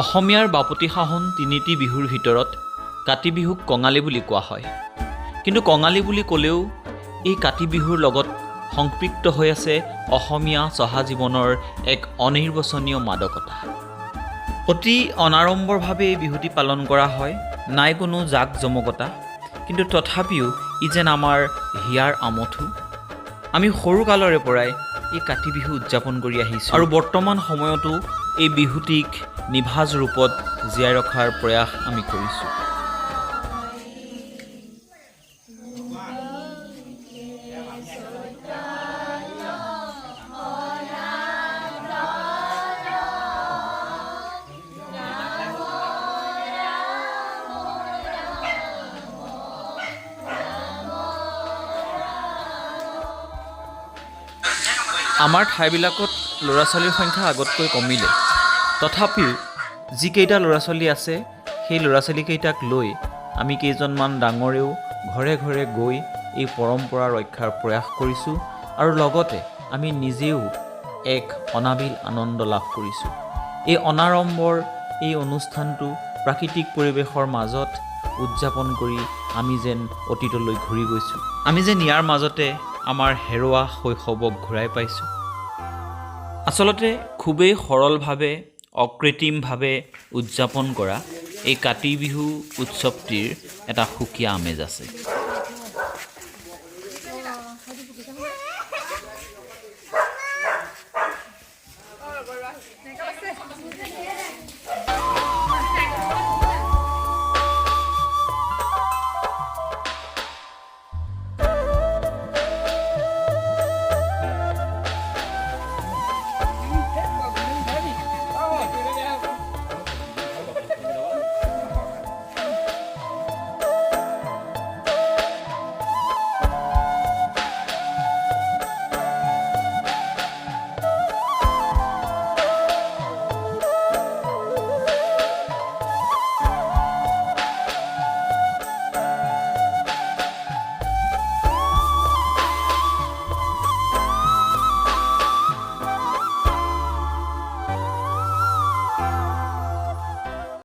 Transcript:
অসমীয়াৰ বাপতিসাহোন তিনিটি বিহুৰ ভিতৰত কাতি বিহুক কঙালী বুলি কোৱা হয়। কিন্তু কঙালী বুলি ক'লেও এই কাতি বিহুৰ লগত সংপৃক্ত হৈ আছে অসমীয়া চহা জীৱনৰ এক অনিৰ্বচনীয় মাদকতা। অতি অনাড়ম্বৰভাৱে এই বিহুটি পালন কৰা হয়, নাই কোনো জাক জমকতা, কিন্তু তথাপিও ই যেন আমাৰ হিয়াৰ আমঠু। আমি সৰুকালৰে পৰাই এই কাতি বিহু উদযাপন কৰি আহিছোঁ আৰু বৰ্তমান সময়তো এই বিহুটিক নিভাঁজ ৰূপত জীয়াই ৰখাৰ প্ৰয়াস আমি কৰিছোঁ। আমাৰ ঠাইবিলাকত ল'ৰা ছোৱালীৰ সংখ্যা আগতকৈ কমিলে, তথাপিও যিকেইটা ল'ৰা ছোৱালী আছে সেই ল'ৰা ছোৱালীকেইটাক লৈ আমি কেইজনমান ডাঙৰেও ঘৰে ঘৰে গৈ এই পৰম্পৰা ৰক্ষাৰ প্ৰয়াস কৰিছোঁ আৰু লগতে আমি নিজেও এক অনাবিল আনন্দ লাভ কৰিছোঁ। এই অনাড়ম্বৰ এই অনুষ্ঠানটো প্ৰাকৃতিক পৰিৱেশৰ মাজত উদযাপন কৰি আমি যেন অতীতলৈ ঘূৰি গৈছোঁ, আমি যেন ইয়াৰ মাজতে আমাৰ হেৰুৱা শৈশৱক ঘূৰাই পাইছোঁ। আচলতে খুবেই সৰলভাৱে অকৃত্ৰিমভাৱে উদযাপন কৰা এই কাতি বিহু উৎসৱটিৰ এটা সুকীয়া আমেজ আছে।